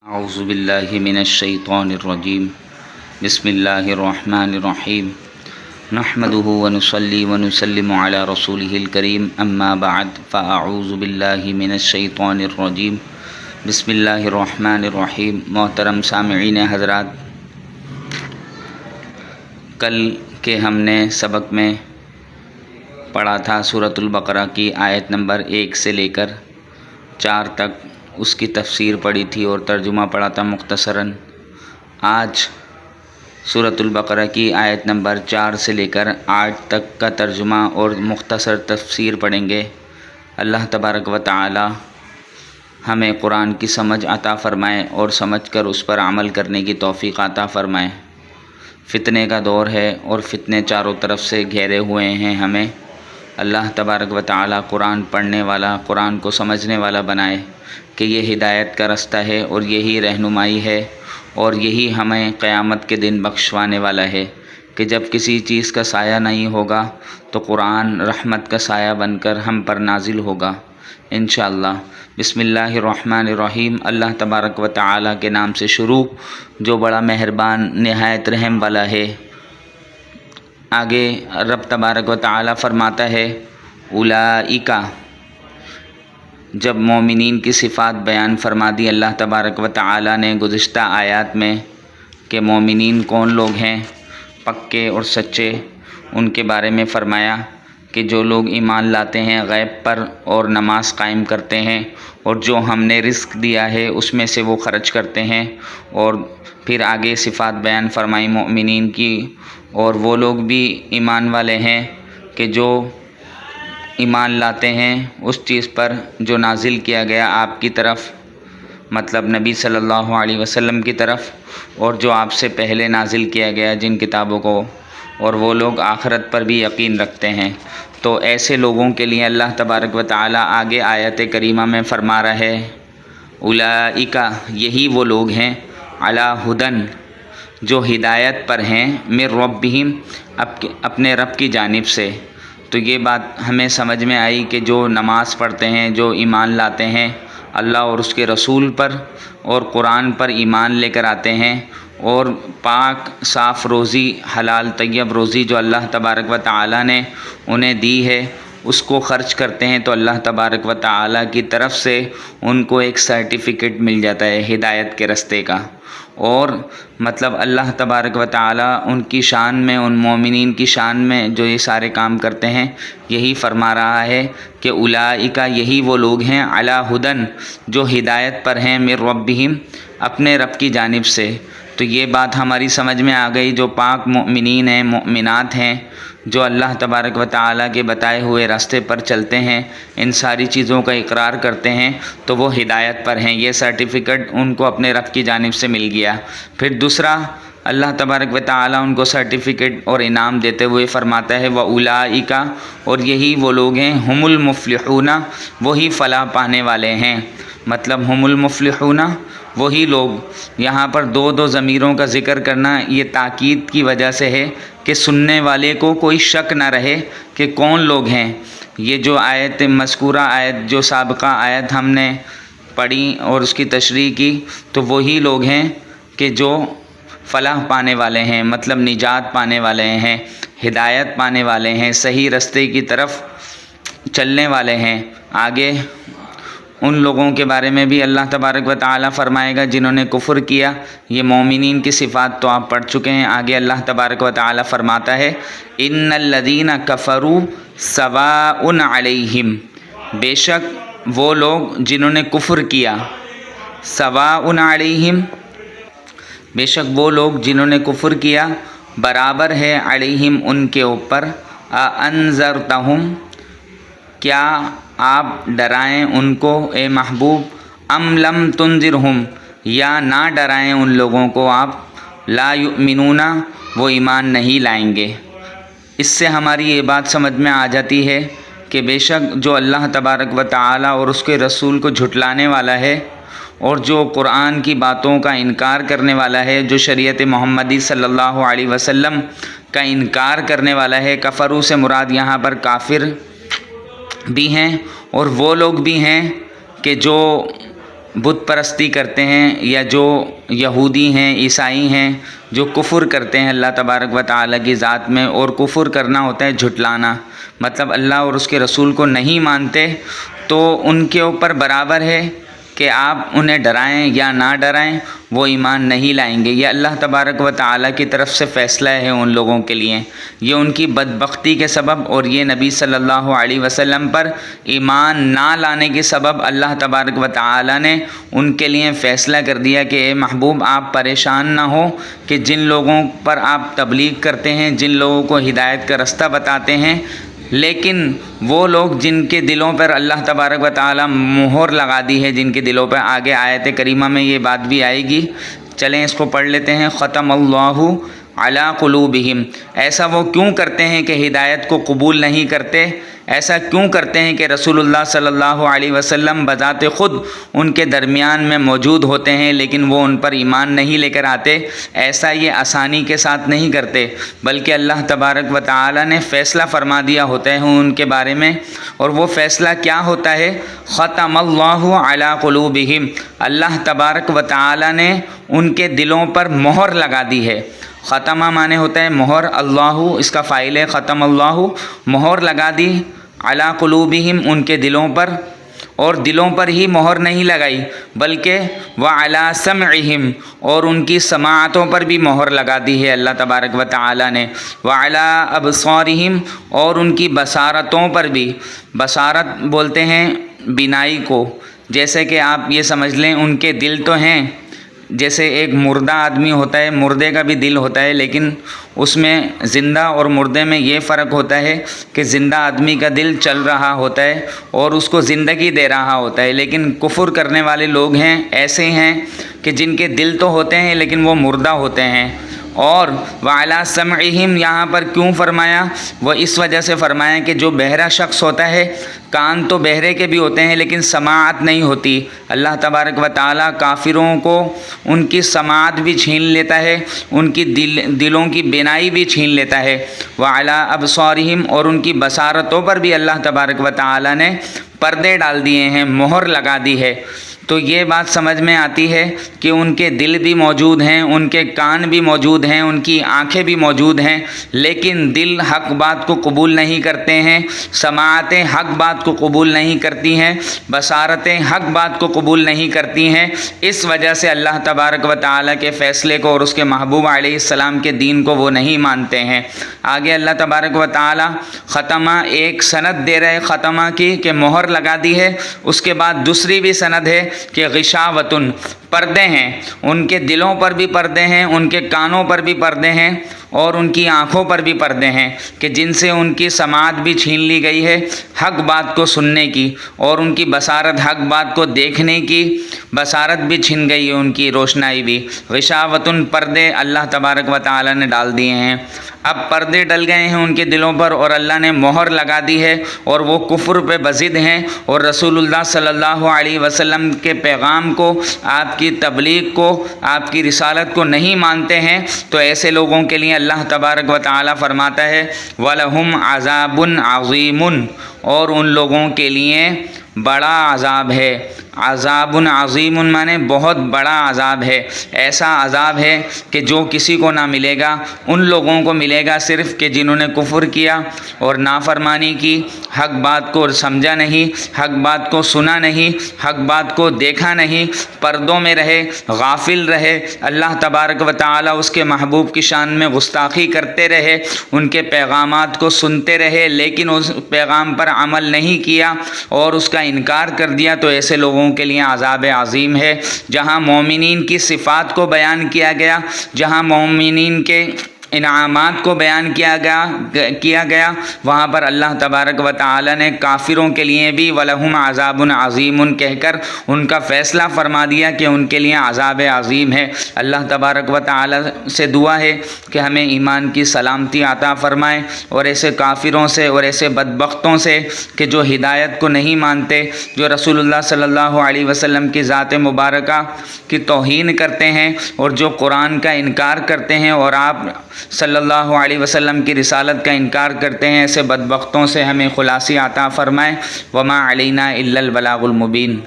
اعوذ باللہ من الشیطان الرجیم بسم اللہ الرحمن الرحیم نحمده ونصلی ونسلم علی رسولہ الکریم اما بعد فاعوذ باللہ من الشیطان الرجیم بسم اللہ الرحمن الرحیم۔ محترم سامعین حضرات، کل کے ہم نے سبق میں پڑھا تھا سورۃ البقرہ کی آیت نمبر 1 سے لے کر 4 تک، اس کی تفسیر پڑھی تھی اور ترجمہ پڑھا تھا مختصراً۔ آج سورۃ البقرہ کی آیت نمبر 4 سے لے کر 8 تک کا ترجمہ اور مختصر تفسیر پڑھیں گے۔ اللہ تبارک و تعالی ہمیں قرآن کی سمجھ عطا فرمائے اور سمجھ کر اس پر عمل کرنے کی توفیق عطا فرمائے۔ فتنے کا دور ہے اور فتنے چاروں طرف سے گھیرے ہوئے ہیں، ہمیں اللہ تبارک و تعالی قرآن پڑھنے والا، قرآن کو سمجھنے والا بنائے کہ یہ ہدایت کا رستہ ہے اور یہی رہنمائی ہے اور یہی ہمیں قیامت کے دن بخشوانے والا ہے کہ جب کسی چیز کا سایہ نہیں ہوگا تو قرآن رحمت کا سایہ بن کر ہم پر نازل ہوگا انشاءاللہ۔ بسم اللہ الرحمن الرحیم۔ اللہ تبارک و تعالی کے نام سے شروع جو بڑا مہربان نہایت رحم والا ہے۔ آگے رب تبارک و تعالی فرماتا ہے اولئک، جب مومنین کی صفات بیان فرما دی اللہ تبارک و تعالی نے گزشتہ آیات میں کہ مومنین کون لوگ ہیں، پکے اور سچے، ان کے بارے میں فرمایا کہ جو لوگ ایمان لاتے ہیں غیب پر اور نماز قائم کرتے ہیں اور جو ہم نے رزق دیا ہے اس میں سے وہ خرچ کرتے ہیں، اور پھر آگے صفات بیان فرمائی مومنین کی، اور وہ لوگ بھی ایمان والے ہیں کہ جو ایمان لاتے ہیں اس چیز پر جو نازل کیا گیا آپ کی طرف، مطلب نبی صلی اللہ علیہ وسلم کی طرف، اور جو آپ سے پہلے نازل کیا گیا جن کتابوں کو، اور وہ لوگ آخرت پر بھی یقین رکھتے ہیں۔ تو ایسے لوگوں کے لیے اللہ تبارک و تعالی آگے آیت کریمہ میں فرما رہا ہے اولئک، یہی وہ لوگ ہیں، علی ھدی، جو ہدایت پر ہیں، من ربہم، اپنے رب کی جانب سے۔ تو یہ بات ہمیں سمجھ میں آئی کہ جو نماز پڑھتے ہیں، جو ایمان لاتے ہیں اللہ اور اس کے رسول پر اور قرآن پر ایمان لے کر آتے ہیں، اور پاک صاف روزی، حلال طیب روزی جو اللہ تبارک و تعالی نے انہیں دی ہے اس کو خرچ کرتے ہیں، تو اللہ تبارک و تعالی کی طرف سے ان کو ایک سرٹیفکیٹ مل جاتا ہے ہدایت کے رستے کا۔ اور مطلب اللہ تبارک و تعالی ان کی شان میں، ان مومنین کی شان میں جو یہ سارے کام کرتے ہیں، یہی فرما رہا ہے کہ اولئک، یہی وہ لوگ ہیں، علی ھدی، جو ہدایت پر ہیں، من ربہم، اپنے رب کی جانب سے۔ تو یہ بات ہماری سمجھ میں آ گئی، جو پاک مومنین ہیں، مومنات ہیں، جو اللہ تبارک و تعالی کے بتائے ہوئے راستے پر چلتے ہیں، ان ساری چیزوں کا اقرار کرتے ہیں، تو وہ ہدایت پر ہیں۔ یہ سرٹیفکیٹ ان کو اپنے رب کی جانب سے مل گیا۔ پھر دوسرا اللہ تبارک و تعالی ان کو سرٹیفکیٹ اور انعام دیتے ہوئے فرماتا ہے وَأُولَئِكَ، اور یہی وہ لوگ ہیں، ہم المفلحون، وہی فلاح پانے والے ہیں۔ مطلب ہم المفلحون، وہی لوگ۔ یہاں پر دو ضمیروں کا ذکر کرنا یہ تاکید کی وجہ سے ہے کہ سننے والے کو کوئی شک نہ رہے کہ کون لوگ ہیں۔ یہ جو آیت مذکورہ، آیت جو سابقہ آیت ہم نے پڑھی اور اس کی تشریح کی، تو وہی لوگ ہیں کہ جو فلاح پانے والے ہیں، مطلب نجات پانے والے ہیں، ہدایت پانے والے ہیں، صحیح رستے کی طرف چلنے والے ہیں۔ آگے ان لوگوں کے بارے میں بھی اللہ تبارک و تعالی فرمائے گا جنہوں نے کفر کیا۔ یہ مومنین کی صفات تو آپ پڑھ چکے ہیں۔ آگے اللہ تبارک و تعالی فرماتا ہے ان الذین کفروا سواء علیہم، بے شک وہ لوگ جنہوں نے کفر کیا، سواء علیہم، بے شک وہ لوگ جنہوں نے کفر کیا برابر ہے، علیہم، ان کے اوپر، انذرتہم، کیا آپ ڈرائیں ان کو اے محبوب، ام لم تنذرہم، یا نہ ڈرائیں ان لوگوں کو آپ، لا یؤمنون، وہ ایمان نہیں لائیں گے۔ اس سے ہماری یہ بات سمجھ میں آ جاتی ہے کہ بے شک جو اللہ تبارک و تعالی اور اس کے رسول کو جھٹلانے والا ہے اور جو قرآن کی باتوں کا انکار کرنے والا ہے، جو شریعت محمدی صلی اللہ علیہ وسلم کا انکار کرنے والا ہے، کفرو سے مراد یہاں پر کافر بھی ہیں اور وہ لوگ بھی ہیں کہ جو بت پرستی کرتے ہیں یا جو یہودی ہیں عیسائی ہیں جو کفر کرتے ہیں اللہ تبارک و تعالیٰ کی ذات میں، اور کفر کرنا ہوتا ہے جھٹلانا، مطلب اللہ اور اس کے رسول کو نہیں مانتے، تو ان کے اوپر برابر ہے کہ آپ انہیں ڈرائیں یا نہ ڈرائیں، وہ ایمان نہیں لائیں گے۔ یہ اللہ تبارک و تعالیٰ کی طرف سے فیصلہ ہے ان لوگوں کے لیے، یہ ان کی بدبختی کے سبب اور یہ نبی صلی اللہ علیہ وسلم پر ایمان نہ لانے کے سبب اللہ تبارک و تعالیٰ نے ان کے لیے فیصلہ کر دیا کہ اے محبوب آپ پریشان نہ ہو کہ جن لوگوں پر آپ تبلیغ کرتے ہیں، جن لوگوں کو ہدایت کا رستہ بتاتے ہیں، لیکن وہ لوگ جن کے دلوں پر اللہ تبارک و تعالیٰ مہر لگا دی ہے، جن کے دلوں پر، آگے آیت کریمہ میں یہ بات بھی آئے گی، چلیں اس کو پڑھ لیتے ہیں۔ ختم اللہ علی قلوبہم، ایسا وہ کیوں کرتے ہیں کہ ہدایت کو قبول نہیں کرتے؟ ایسا کیوں کرتے ہیں کہ رسول اللہ صلی اللہ علیہ وسلم بذات خود ان کے درمیان میں موجود ہوتے ہیں لیکن وہ ان پر ایمان نہیں لے کر آتے؟ ایسا یہ آسانی کے ساتھ نہیں کرتے، بلکہ اللہ تبارک و تعالی نے فیصلہ فرما دیا ہوتا ہے ان کے بارے میں، اور وہ فیصلہ کیا ہوتا ہے؟ ختم اللہ علی قلوبہم، اللہ تبارک و تعالی نے ان کے دلوں پر مہر لگا دی ہے۔ ختمہ معنی ہوتا ہے مہر، اللہ اس کا فاعل ہے، ختم اللہ، مہر لگا دی علی قلوبہم ان کے دلوں پر، اور دلوں پر ہی مہر نہیں لگائی بلکہ وعلی سمعہم، اور ان کی سماعتوں پر بھی مہر لگا دی ہے اللہ تبارک و تعالی نے، وعلی ابصارہم، اور ان کی بصارتوں پر بھی، بصارت بولتے ہیں بینائی کو، جیسے کہ آپ یہ سمجھ لیں ان کے دل تو ہیں، جیسے ایک مردہ آدمی ہوتا ہے، مردے کا بھی دل ہوتا ہے، لیکن اس میں زندہ اور مردے میں یہ فرق ہوتا ہے کہ زندہ آدمی کا دل چل رہا ہوتا ہے اور اس کو زندگی دے رہا ہوتا ہے، لیکن کفر کرنے والے لوگ ہیں ایسے ہیں کہ جن کے دل تو ہوتے ہیں لیکن وہ مردہ ہوتے ہیں۔ اور وعلی سمعہم یہاں پر کیوں فرمایا؟ وہ اس وجہ سے فرمایا کہ جو بہرا شخص ہوتا ہے، کان تو بہرے کے بھی ہوتے ہیں لیکن سماعت نہیں ہوتی، اللہ تبارک و تعالیٰ کافروں کو ان کی سماعت بھی چھین لیتا ہے، ان کی دلوں کی بینائی بھی چھین لیتا ہے۔ وعلی ابصارہم، اور ان کی بصارتوں پر بھی اللہ تبارک و تعالیٰ نے پردے ڈال دیے ہیں، مہر لگا دی ہے۔ تو یہ بات سمجھ میں آتی ہے کہ ان کے دل بھی موجود ہیں، ان کے کان بھی موجود ہیں، ان کی آنکھیں بھی موجود ہیں، لیکن دل حق بات کو قبول نہیں کرتے ہیں، سماعتیں حق بات کو قبول نہیں کرتی ہیں، بصارتیں حق بات کو قبول نہیں کرتی ہیں۔ اس وجہ سے اللہ تبارک و تعالیٰ کے فیصلے کو اور اس کے محبوب علیہ السلام کے دین کو وہ نہیں مانتے ہیں۔ آگے اللہ تبارک و تعالیٰ ختمہ ایک سند دے رہے ختمہ کی کہ مہر لگا دی ہے، اس کے بعد دوسری بھی سند ہے کہ غشاوتن، پردے ہیں، ان کے دلوں پر بھی پردے ہیں، ان کے کانوں پر بھی پردے ہیں، اور ان کی آنکھوں پر بھی پردے ہیں کہ جن سے ان کی سماعت بھی چھین لی گئی ہے حق بات کو سننے کی، اور ان کی بصارت حق بات کو دیکھنے کی بصارت بھی چھن گئی ہے، ان کی روشنائی بھی۔ غشاوتن، پردے اللہ تبارک و تعالی نے ڈال دیے ہیں۔ اب پردے ڈل گئے ہیں ان کے دلوں پر اور اللہ نے مہر لگا دی ہے، اور وہ کفر پہ بضد ہیں اور رسول اللہ صلی اللہ علیہ وسلم کے پیغام کو، آپ کی تبلیغ کو، آپ کی رسالت کو نہیں مانتے ہیں، تو ایسے لوگوں کے لیے اللہ تبارک و تعالی فرماتا ہے وَلَهُمْ عَذَابٌ عَظِيمٌ، اور ان لوگوں کے لیے بڑا عذاب ہے۔ عذاب عظیم مانے بہت بڑا عذاب ہے، ایسا عذاب ہے کہ جو کسی کو نہ ملے گا، ان لوگوں کو ملے گا صرف کہ جنہوں نے کفر کیا اور نافرمانی کی، حق بات کو سمجھا نہیں، حق بات کو سنا نہیں، حق بات کو دیکھا نہیں، پردوں میں رہے، غافل رہے، اللہ تبارک و تعالی اس کے محبوب کی شان میں گستاخی کرتے رہے، ان کے پیغامات کو سنتے رہے لیکن اس پیغام پر عمل نہیں کیا اور اس کا انکار کر دیا، تو ایسے لوگوں کے لیے عذاب عظیم ہے۔ جہاں مومنین کی صفات کو بیان کیا گیا، جہاں مومنین کے انعامات کو بیان کیا گیا، وہاں پر اللہ تبارک و تعالی نے کافروں کے لیے بھی وَلَهُمْ عَذَابٌ عَظِيمٌ کہہ کر ان کا فیصلہ فرما دیا کہ ان کے لیے عذاب عظیم ہے۔ اللہ تبارک و تعالی سے دعا ہے کہ ہمیں ایمان کی سلامتی عطا فرمائے، اور ایسے کافروں سے اور ایسے بدبختوں سے کہ جو ہدایت کو نہیں مانتے، جو رسول اللہ صلی اللہ علیہ وسلم کی ذات مبارکہ کی توہین کرتے ہیں اور جو قرآن کا انکار کرتے ہیں اور آپ صلی اللہ علیہ وسلم کی رسالت کا انکار کرتے ہیں، ایسے بدبختوں سے ہمیں خلاصی عطا فرمائے۔ وما علینا الا البلاغ المبین۔